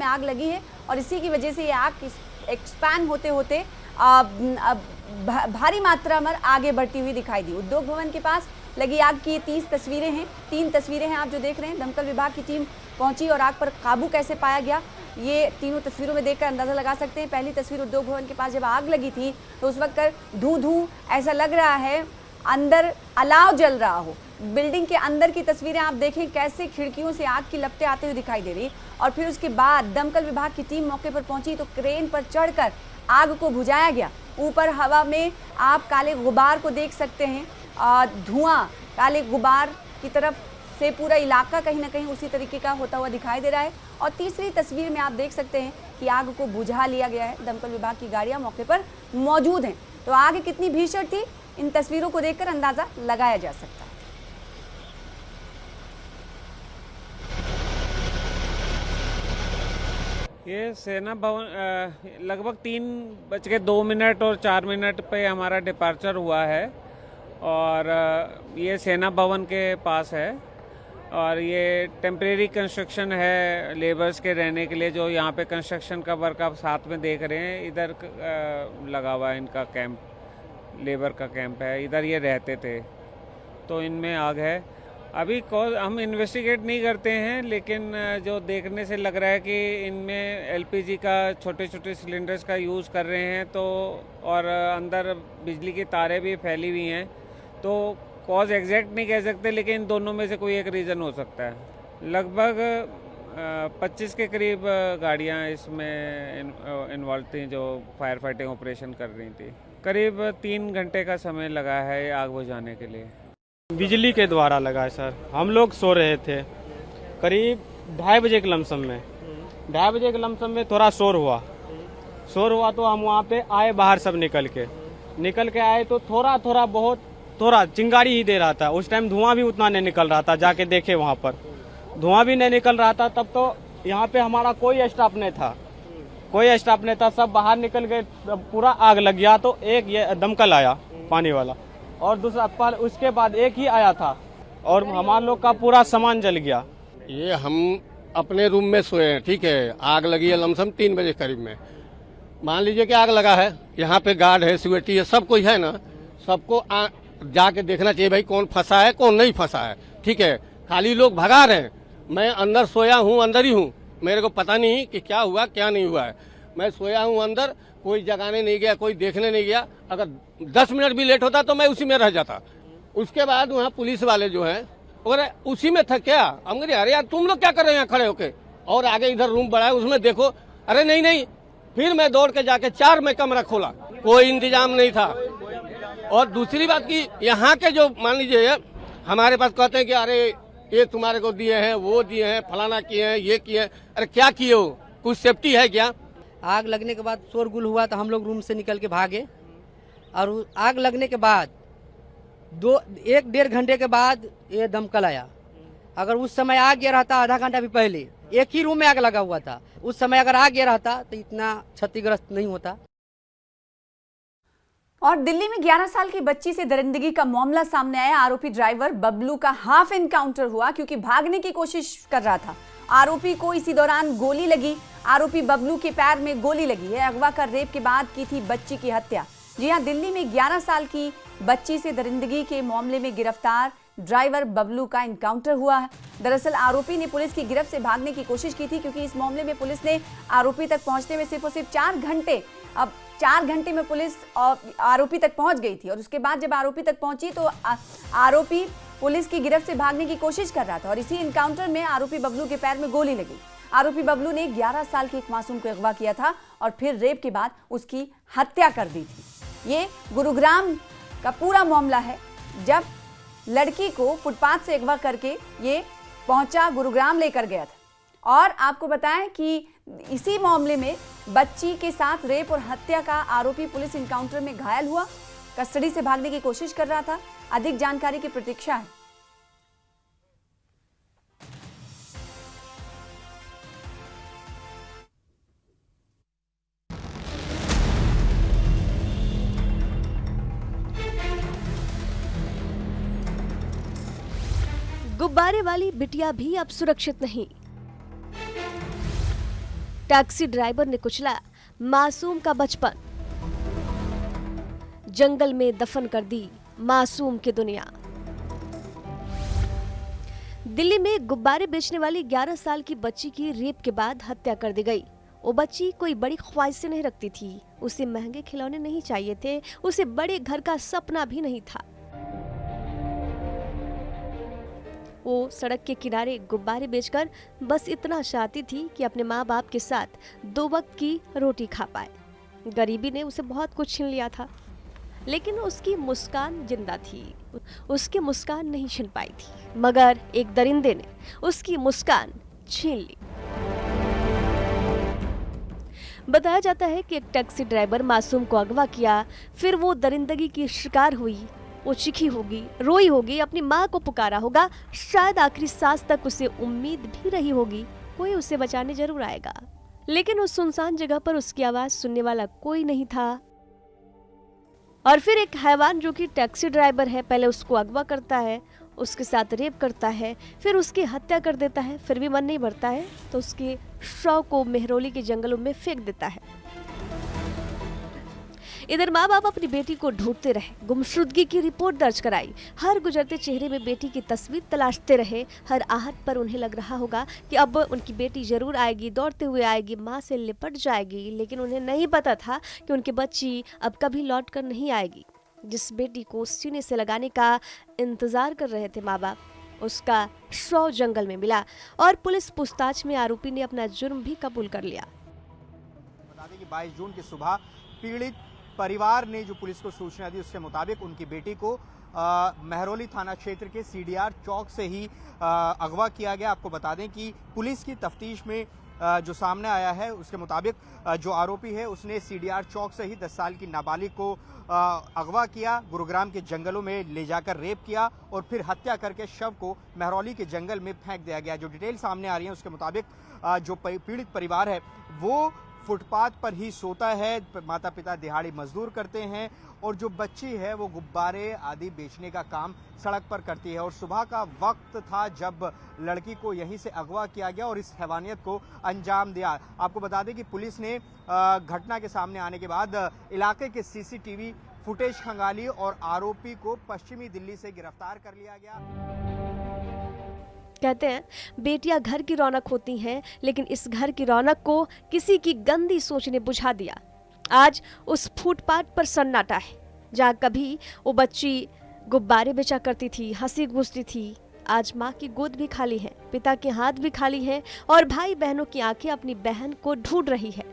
में आग लगी है और इसी की वजह से ये आग एक्सपैंड होते होते भारी मात्रा में आगे बढ़ती हुई दिखाई दी। उद्योग भवन के पास लगी आग की 3 तस्वीरें हैं आप जो देख रहे हैं। दमकल विभाग की टीम पहुंची और आग पर काबू कैसे पाया गया ये तीनों तस्वीरों में देखकर अंदाजा लगा सकते हैं। पहली तस्वीर उद्योग भवन के पास जब आग लगी थी तो उस वक्त धू ऐसा लग रहा है अंदर अलाव जल रहा हो। बिल्डिंग के अंदर की तस्वीरें आप देखें कैसे खिड़कियों से आग की लपटें आते हुए दिखाई दे रही और फिर उसके बाद दमकल विभाग की टीम मौके पर पहुंची तो क्रेन पर चढ़कर आग को बुझाया गया। ऊपर हवा में आप काले गुबार को देख सकते हैं, धुआं काले गुबार की तरफ से पूरा इलाका कहीं ना कहीं उसी तरीके का होता हुआ दिखाई दे रहा है। और तीसरी तस्वीर में आप देख सकते हैं कि आग को बुझा लिया गया है। दमकल विभाग की गाड़ियां मौके पर मौजूद हैं। तो आग कितनी भीषण थी इन तस्वीरों को देखकर अंदाजा लगाया जा सकता है। ये सेना भवन लगभग 3:02 और 4 पे हमारा डिपार्चर हुआ है और ये सेना भवन के पास है और ये टेम्परेरी कंस्ट्रक्शन है लेबर्स के रहने के लिए जो यहाँ पे कंस्ट्रक्शन का वर्क आप साथ में देख रहे हैं। इधर लगा हुआ है इनका कैंप, लेबर का कैंप है, इधर ये रहते थे तो इनमें आग है। अभी कॉज हम इन्वेस्टिगेट नहीं करते हैं लेकिन जो देखने से लग रहा है कि इनमें एलपीजी का छोटे छोटे सिलेंडर्स का यूज़ कर रहे हैं तो और अंदर बिजली की तारें भी फैली हुई हैं तो कॉज एग्जैक्ट नहीं कह सकते लेकिन इन दोनों में से कोई एक रीज़न हो सकता है। लगभग 25 के करीब गाड़ियां इसमें इन्वॉल्व थी जो फायर फाइटिंग ऑपरेशन कर रही थी। करीब 3 घंटे का समय लगा है आग बुझाने के लिए। बिजली के द्वारा लगा है सर। हम लोग सो रहे थे करीब 2:30 बजे के लमसम में। 2:30 बजे के लमसम में थोड़ा शोर हुआ तो हम वहाँ पे आए बाहर सब निकल के आए तो थोड़ा चिंगारी ही दे रहा था। उस टाइम धुआं भी उतना नहीं निकल रहा था, जाके देखे वहाँ पर धुआं भी नहीं निकल रहा था। तब तो यहाँ पे हमारा कोई स्टाफ नहीं था, सब बाहर निकल गए, पूरा आग लग गया। तो एक ये दमकल आया पानी वाला और दूसरा पर उसके बाद एक ही आया था और हमारे लोग का पूरा सामान जल गया। ये हम अपने रूम में सोए हैं, ठीक है। आग लगी है लमसम 3 बजे करीब में। मान लीजिए कि आग लगा है, यहाँ पे गार्ड है, सिक्योरिटी है, सब कोई है ना। सबको जाके देखना चाहिए भाई कौन फंसा है कौन नहीं फंसा है, ठीक है। खाली लोग भगा रहे हैं, मैं अंदर सोया हूँ, अंदर ही हूँ, मेरे को पता नहीं कि क्या हुआ क्या नहीं हुआ है। मैं सोया हूँ अंदर, कोई जगाने नहीं गया, कोई देखने नहीं गया। अगर 10 मिनट भी लेट होता तो मैं उसी में रह जाता। उसके बाद वहाँ पुलिस वाले जो हैं और उसी में था क्या। हम कहे अरे यार तुम लोग क्या कर रहे हैं यहाँ खड़े होके, और आगे इधर रूम बड़ा है उसमें देखो। अरे नहीं। फिर मैं दौड़ के जाके 4 में कमरा खोला, कोई इंतजाम नहीं था। और दूसरी बात की यहाँ के जो मान लीजिए हमारे पास कहते हैं कि अरे ये तुम्हारे को दिए हैं, वो दिए हैं, फलाना किए हैं, ये किए हैं। अरे क्या किए हो, कुछ सेफ्टी है क्या। आग लगने के बाद शोरगुल हुआ तो हम लोग रूम से निकल के भागे और आग लगने के बाद 1-1.5 घंटे के बाद ये दमकल आया। अगर उस समय आ गया रहता आधा घंटा भी पहले, एक ही रूम में आग लगा हुआ था, उस समय अगर आ गया रहता तो इतना क्षतिग्रस्त नहीं होता। और दिल्ली में 11 साल की बच्ची से दरिंदगी का मामला सामने आया। आरोपी ड्राइवर बबलू का हाफ एनकाउंटर हुआ क्योंकि भागने की कोशिश कर रहा था। आरोपी को इसी दौरान गोली लगी। आरोपी बबलू के पैर में गोली लगी है। अगवा कर रेप के बाद की थी बच्ची की हत्या। जी हां, दिल्ली में 11 साल की बच्ची से दरिंदगी के मामले में गिरफ्तार ड्राइवर बबलू का एनकाउंटर हुआ है। दरअसल आरोपी ने पुलिस की गिरफ्त से भागने की कोशिश की थी क्योंकि इस मामले में पुलिस ने आरोपी तक पहुंचने में सिर्फ और सिर्फ 4 घंटे में पुलिस आरोपी तक पहुंच गई थी। और उसके बाद जब आरोपी तक पहुंची तो आरोपी पुलिस की गिरफ्त से भागने की कोशिश कर रहा था और इसी एनकाउंटर में आरोपी बबलू के पैर में गोली लगी। आरोपी बबलू ने 11 साल के एक मासूम को अगवा किया था और फिर रेप के बाद उसकी हत्या कर दी थी। ये गुरुग्राम का पूरा मामला है, जब लड़की को फुटपाथ से अगवा करके ये पहुंचा गुरुग्राम लेकर गया था। और आपको बताएं कि इसी मामले में बच्ची के साथ रेप और हत्या का आरोपी पुलिस एनकाउंटर में घायल हुआ, कस्टडी से भागने की कोशिश कर रहा था। अधिक जानकारी की प्रतीक्षा है। गुब्बारे वाली बिटिया भी अब सुरक्षित नहीं। टैक्सी ड्राइवर ने कुचला मासूम का बचपन, जंगल में दफन कर दी मासूम की दुनिया। दिल्ली में गुब्बारे बेचने वाली 11 साल की बच्ची की रेप के बाद हत्या कर दी गई। वो बच्ची कोई बड़ी ख्वाहिशें नहीं रखती थी, उसे महंगे खिलौने नहीं चाहिए थे, उसे बड़े घर का सपना भी नहीं था। वो सड़क के किनारे गुब्बारे बेचकर बस इतना चाहती थी कि अपने माँ बाप के साथ 2 वक्त की रोटी खा पाए। गरीबी ने उसे बहुत कुछ छीन लिया था, लेकिन उसकी मुस्कान जिंदा थी। उसकी मुस्कान नहीं छीन पाई थी, मगर एक दरिंदे ने उसकी मुस्कान छीन ली। बताया जाता है कि एक टैक्सी ड्राइवर मासूम को अगवा किया, फिर वो दरिंदगी की शिकार हुई। वो चीखी होगी, रोई होगी, अपनी माँ को पुकारा होगा, शायद आखिरी सांस तक उसे उम्मीद भी रही होगी कोई उसे बचाने जरूर आएगा। लेकिन उस सुनसान जगह पर उसकी आवाज सुनने वाला कोई नहीं था। और फिर एक हैवान जो कि टैक्सी ड्राइवर है, पहले उसको अगवा करता है, उसके साथ रेप करता है, फिर उसकी हत्या कर देता है, फिर भी मन नहीं भरता है तो उसके शव को मेहरौली के जंगलों में फेंक देता है। इधर माँ बाप अपनी बेटी को ढूंढते रहे, गुमशुदगी की रिपोर्ट दर्ज कराई, हर गुजरते चेहरे में बेटी की तस्वीर तलाशते रहे। हर आहट पर उन्हें लग रहा होगा कि अब उनकी बेटी जरूर आएगी, दौड़ते हुए आएगी, माँ से लिपट जाएगी। लेकिन उन्हें नहीं पता था कि उनकी बच्ची अब कभी लौट कर नहीं आएगी। जिस बेटी को सीने से लगाने का इंतजार कर रहे थे माँ बाप, उसका शव जंगल में मिला और पुलिस पूछताछ में आरोपी ने अपना जुर्म भी कबूल कर लिया। बता दें कि 22 जून की सुबह पीड़ित परिवार ने जो पुलिस को सूचना दी, उसके मुताबिक उनकी बेटी को मेहरौली थाना क्षेत्र के सीडीआर चौक से ही अगवा किया गया। आपको बता दें कि पुलिस की तफ्तीश में जो सामने आया है उसके मुताबिक जो आरोपी है उसने सीडीआर चौक से ही 10 साल की नाबालिग को अगवा किया, गुरुग्राम के जंगलों में ले जाकर रेप किया और फिर हत्या करके शव को मेहरौली के जंगल में फेंक दिया गया। जो डिटेल सामने आ रही है उसके मुताबिक जो पीड़ित परिवार है वो फुटपाथ पर ही सोता है, माता पिता दिहाड़ी मजदूर करते हैं और जो बच्ची है वो गुब्बारे आदि बेचने का काम सड़क पर करती है। और सुबह का वक्त था जब लड़की को यहीं से अगवा किया गया और इस हैवानियत को अंजाम दिया। आपको बता दें कि पुलिस ने घटना के सामने आने के बाद इलाके के सीसीटीवी फुटेज खंगाली और आरोपी को पश्चिमी दिल्ली से गिरफ्तार कर लिया गया। कहते हैं बेटियां घर की रौनक होती हैं, लेकिन इस घर की रौनक को किसी की गंदी सोच ने बुझा दिया। आज उस फुटपाथ पर सन्नाटा है, जहाँ कभी वो बच्ची गुब्बारे बेचा करती थी, हंसी गूंजती थी। आज माँ की गोद भी खाली है, पिता के हाथ भी खाली हैं और भाई बहनों की आंखें अपनी बहन को ढूंढ रही है।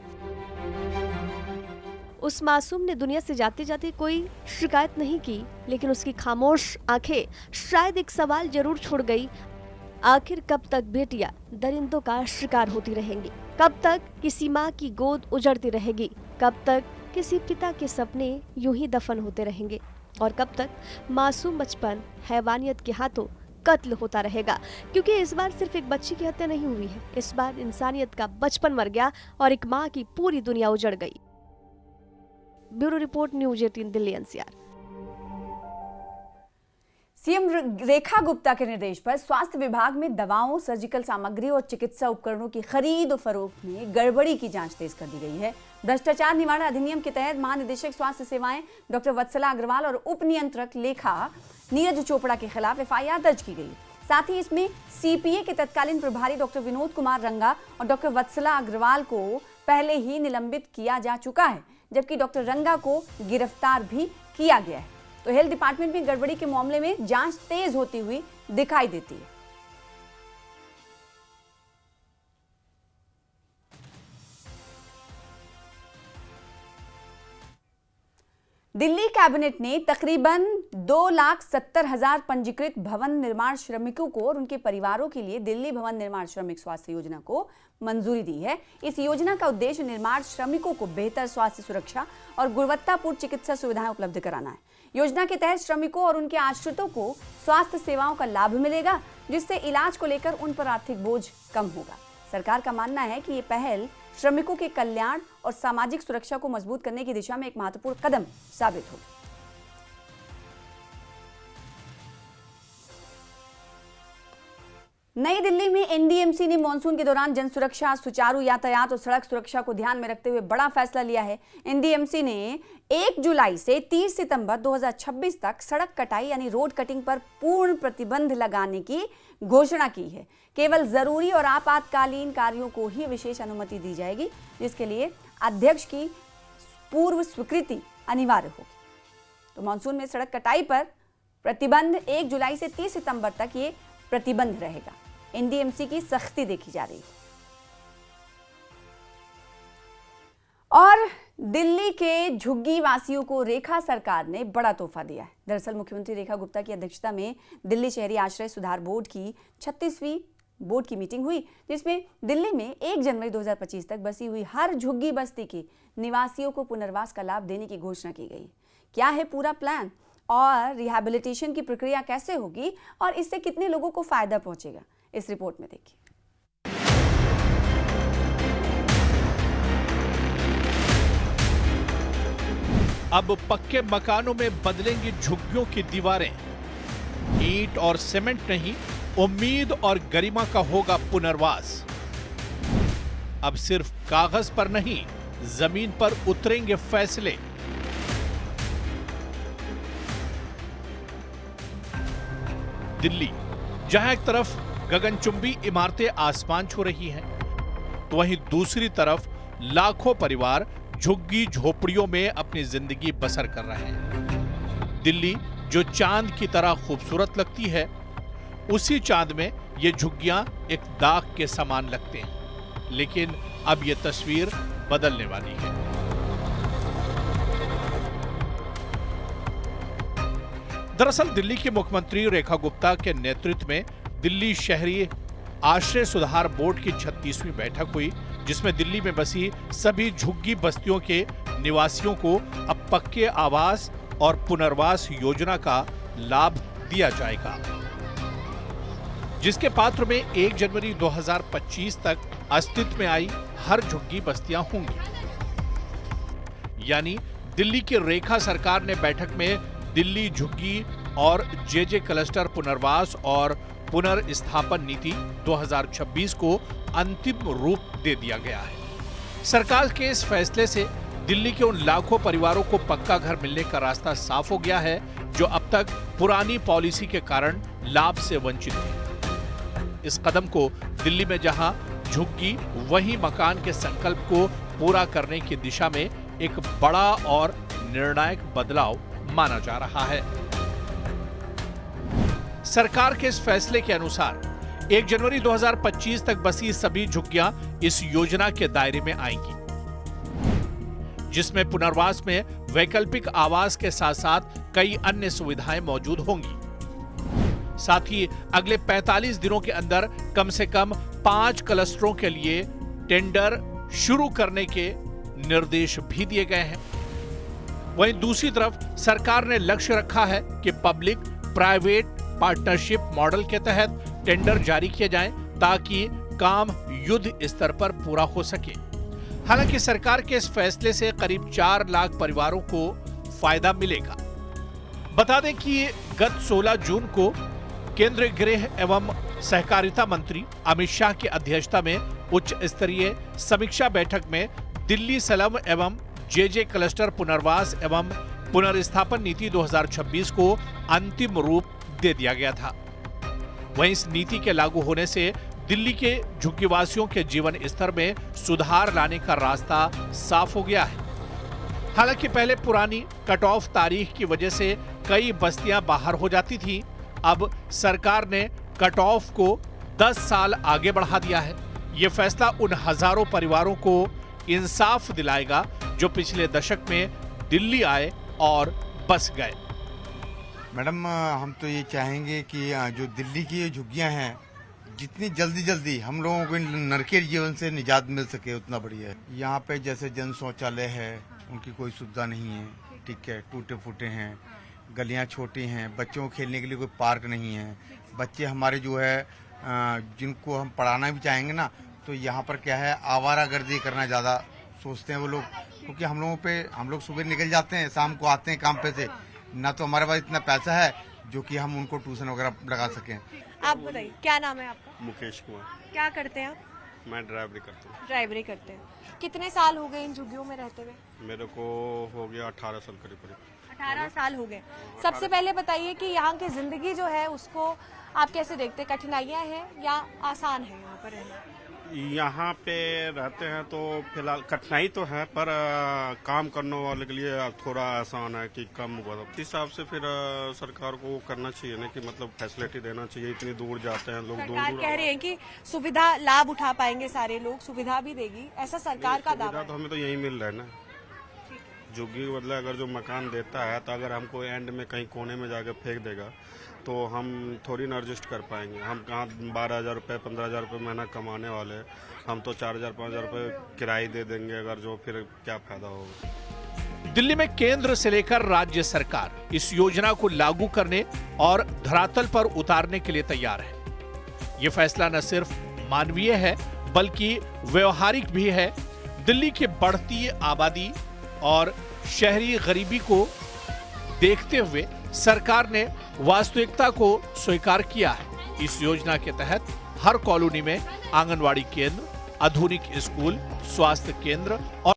उस मासूम ने दुनिया से जाते जाते कोई शिकायत नहीं की, लेकिन उसकी खामोश आंखें शायद एक सवाल जरूर छोड़ गई। आखिर कब तक बेटियां दरिंदों का शिकार होती रहेंगी? कब तक किसी माँ की गोद उजड़ती रहेगी? कब तक किसी पिता के सपने यूं ही दफन होते रहेंगे? और कब तक मासूम बचपन हैवानियत के हाथों कत्ल होता रहेगा? क्योंकि इस बार सिर्फ एक बच्ची की हत्या नहीं हुई है, इस बार इंसानियत का बचपन मर गया और एक माँ की पूरी दुनिया उजड़ गई। Bureau report, news 18 Delhi NCR. CM Rekha Gupta के निर्देश पर स्वास्थ्य विभाग में दवाओं, सर्जिकल सामग्री और चिकित्सा उपकरणों की खरीद और फरोख्त में गड़बड़ी की जांच तेज कर दी गई है। भ्रष्टाचार निवारण अधिनियम के तहत महानिदेशक स्वास्थ्य सेवाएं डॉक्टर वत्सला अग्रवाल और उप नियंत्रक लेखा नीरज चोपड़ा के खिलाफ एफआईआर दर्ज की गई। साथ ही इसमें सीपीए के तत्कालीन प्रभारी डॉक्टर विनोद कुमार रंगा और डॉक्टर वत्सला अग्रवाल को पहले ही निलंबित किया जा चुका है, जबकि डॉक्टर रंगा को गिरफ्तार भी किया गया है। तो हेल्थ डिपार्टमेंट में गड़बड़ी के मामले में जांच तेज होती हुई दिखाई देती है। दिल्ली कैबिनेट ने तकरीबन 2,70,000 पंजीकृत भवन निर्माण श्रमिकों को और उनके परिवारों के लिए दिल्ली भवन निर्माण श्रमिक स्वास्थ्य योजना को मंजूरी दी है। इस योजना का उद्देश्य निर्माण श्रमिकों को बेहतर स्वास्थ्य सुरक्षा और गुणवत्तापूर्ण चिकित्सा सुविधाएं उपलब्ध कराना है। योजना के तहत श्रमिकों और उनके आश्रितों को स्वास्थ्य सेवाओं का लाभ मिलेगा, जिससे इलाज को लेकर उन पर आर्थिक बोझ कम होगा। सरकार का मानना है कि ये पहल श्रमिकों के कल्याण और सामाजिक सुरक्षा को मजबूत करने की दिशा में एक महत्वपूर्ण कदम साबित होगी। नई दिल्ली में एनडीएमसी ने मानसून के दौरान जन सुरक्षा, सुचारू यातायात और सड़क सुरक्षा को ध्यान में रखते हुए बड़ा फैसला लिया है। एनडीएमसी ने 1 जुलाई से 30 सितंबर 2026 तक सड़क कटाई यानी रोड कटिंग पर पूर्ण प्रतिबंध लगाने की घोषणा की है। केवल जरूरी और आपातकालीन कार्यों को ही विशेष अनुमति दी जाएगी, जिसके लिए अध्यक्ष की पूर्व स्वीकृति अनिवार्य होगी। तो मानसून में सड़क कटाई पर प्रतिबंध 1 जुलाई से 30 सितंबर तक ये प्रतिबंध रहेगा। एनडीएमसी की सख्ती देखी जा रही है। और दिल्ली के झुग्गी वासियों को रेखा सरकार ने बड़ा तोहफा दिया है। दरअसल मुख्यमंत्री रेखा गुप्ता की अध्यक्षता में दिल्ली शहरी आश्रय सुधार बोर्ड की 36वीं बोर्ड की मीटिंग हुई, जिसमें दिल्ली में 1 जनवरी 2025 तक बसी हुई हर झुग्गी बस्ती के निवासियों को पुनर्वास का लाभ देने की घोषणा की गई। क्या है पूरा प्लान और रिहैबिलिटेशन की प्रक्रिया कैसे होगी और इससे कितने लोगों को फायदा पहुंचेगा, इस रिपोर्ट में देखिए। अब पक्के मकानों में बदलेंगी झुग्गियों की दीवारें। ईंट और सीमेंट नहीं, उम्मीद और गरिमा का होगा पुनर्वास। अब सिर्फ कागज पर नहीं, जमीन पर उतरेंगे फैसले। दिल्ली, जहां एक तरफ गगनचुंबी इमारतें आसमान छू रही हैं, तो वहीं दूसरी तरफ लाखों परिवार झुग्गी झोपड़ियों में अपनी जिंदगी बसर कर रहे हैं। दिल्ली जो चांद की तरह खूबसूरत लगती है, उसी चांद में ये झुग्गियां एक दाग के समान लगते हैं। लेकिन अब ये तस्वीर बदलने वाली है। दरअसल दिल्ली की मुख्यमंत्री रेखा गुप्ता के नेतृत्व में दिल्ली शहरी आश्रय सुधार बोर्ड की 36वीं बैठक हुई, जिसमें दिल्ली में बसी सभी झुग्गी बस्तियों के निवासियों को अब पक्के आवास और पुनर्वास योजना का लाभ दिया जाएगा, जिसके पात्र में 1 जनवरी 2025 तक अस्तित्व में आई हर झुग्गी बस्तियां होंगी। यानी दिल्ली की रेखा सरकार ने बैठक में दिल्ली झुग्गी और जेजे क्लस्टर पुनर्वास और पुनर्स्थापन नीति 2026 को अंतिम रूप दे दिया गया है। सरकार के इस फैसले से दिल्ली के उन लाखों परिवारों को पक्का घर मिलने का रास्ता साफ हो गया है, जो अब तक पुरानी पॉलिसी के कारण लाभ से वंचित थे। इस कदम को दिल्ली में जहां झुग्गी वही मकान के संकल्प को पूरा करने की दिशा में एक बड़ा और निर्णायक बदलाव माना जा रहा है। सरकार के इस फैसले के अनुसार 1 जनवरी 2025 तक बसी सभी झुग्गियां इस योजना के दायरे में आएंगी, जिसमें पुनर्वास में वैकल्पिक आवास के साथ साथ कई अन्य सुविधाएं मौजूद होंगी। साथ ही अगले 45 दिनों के अंदर कम से कम 5 क्लस्टरों के लिए टेंडर शुरू करने के निर्देश भी दिए गए हैं। वहीं दूसरी तरफ सरकार ने लक्ष्य रखा है कि पब्लिक प्राइवेट पार्टनरशिप मॉडल के तहत टेंडर जारी किए जाएं, ताकि काम युद्ध स्तर पर पूरा हो सके। हालांकि सरकार के इस फैसले से करीब 4 लाख परिवारों को फायदा मिलेगा। बता दें कि गत 16 जून को केंद्रीय गृह एवं सहकारिता मंत्री अमित शाह की अध्यक्षता में उच्च स्तरीय समीक्षा बैठक में दिल्ली स्लम एवं जेजे क्लस्टर पुनर्वास एवं पुनर्स्थापन नीति 2026 को अंतिम रूप दे दिया गया था। वहीं इस नीति के लागू होने से दिल्ली के झुग्गीवासियों के जीवन स्तर में सुधार लाने का रास्ता साफ हो गया है। हालांकि पहले पुरानी कट ऑफ तारीख की वजह से कई बस्तियां बाहर हो जाती थी। अब सरकार ने कट ऑफ को 10 साल आगे बढ़ा दिया है। ये फैसला उन हजारों परिवारों को इंसाफ दिलाएगा जो पिछले दशक में दिल्ली आए और बस गए। मैडम, हम तो ये चाहेंगे कि जो दिल्ली की ये झुग्गियां हैं, जितनी जल्दी हम लोगों को नरकीय जीवन से निजात मिल सके उतना बढ़िया है। यहाँ पे जैसे जन शौचालय है, उनकी कोई सुविधा नहीं है, ठीक है, टूटे फूटे हैं, गलियाँ छोटी हैं, बच्चों को खेलने के लिए कोई पार्क नहीं है। बच्चे हमारे जो है जिनको हम पढ़ाना भी चाहेंगे ना, तो यहाँ पर क्या है, आवारागर्दी करना ज़्यादा सोचते हैं वो लोग, क्योंकि हम लोग सुबह निकल जाते हैं, शाम को आते हैं काम पे से, ना तो हमारे पास इतना पैसा है जो कि हम उनको ट्यूशन वगैरह लगा सकें। आप बताइए क्या नाम है आपका? मुकेश कुमार। क्या करते हैं आप? मैं ड्राइवरी करता हूँ। ड्राइवरी करते हैं। कितने साल हो गए इन झुग्गियों में रहते हुए? मेरे को हो गया 18 साल करीब करीब। 18 साल हो गए। सबसे पहले बताइए कि यहाँ की जिंदगी जो है उसको आप कैसे देखते हैं? कठिनाइयाँ हैं या आसान है यहाँ पर रहना? यहाँ पे रहते हैं तो फिलहाल कठिनाई तो है, पर काम करने वाले के लिए थोड़ा आसान है कि कम हुआ। इस हिसाब से फिर सरकार को करना चाहिए ना कि मतलब फैसिलिटी देना चाहिए। इतनी दूर जाते हैं लोग, सरकार कह रही है कि सुविधा लाभ उठा पाएंगे सारे लोग, सुविधा भी देगी, ऐसा सरकार का दावा तो हमें तो यही मिल रहा है ना। झुग्गी के बदले अगर जो मकान देता है तो अगर हमको एंड में कहीं कोने में जाकर फेंक देगा तो हम थोड़ी ना एडजस्ट कर पाएंगे। हम कहाँ 12,000 रुपये 15,000 रुपये महीना कमाने वाले, हम तो 4,000-5,000 रुपये किराए दे देंगे अगर, जो फिर क्या फायदा होगा। दिल्ली में केंद्र से लेकर राज्य सरकार इस योजना को लागू करने और धरातल पर उतारने के लिए तैयार है। ये फैसला न सिर्फ मानवीय है बल्कि व्यवहारिक भी है। दिल्ली की बढ़ती आबादी और शहरी गरीबी को देखते हुए सरकार ने वास्तविकता को स्वीकार किया है। इस योजना के तहत हर कॉलोनी में आंगनवाड़ी केंद्र, आधुनिक स्कूल, स्वास्थ्य केंद्र और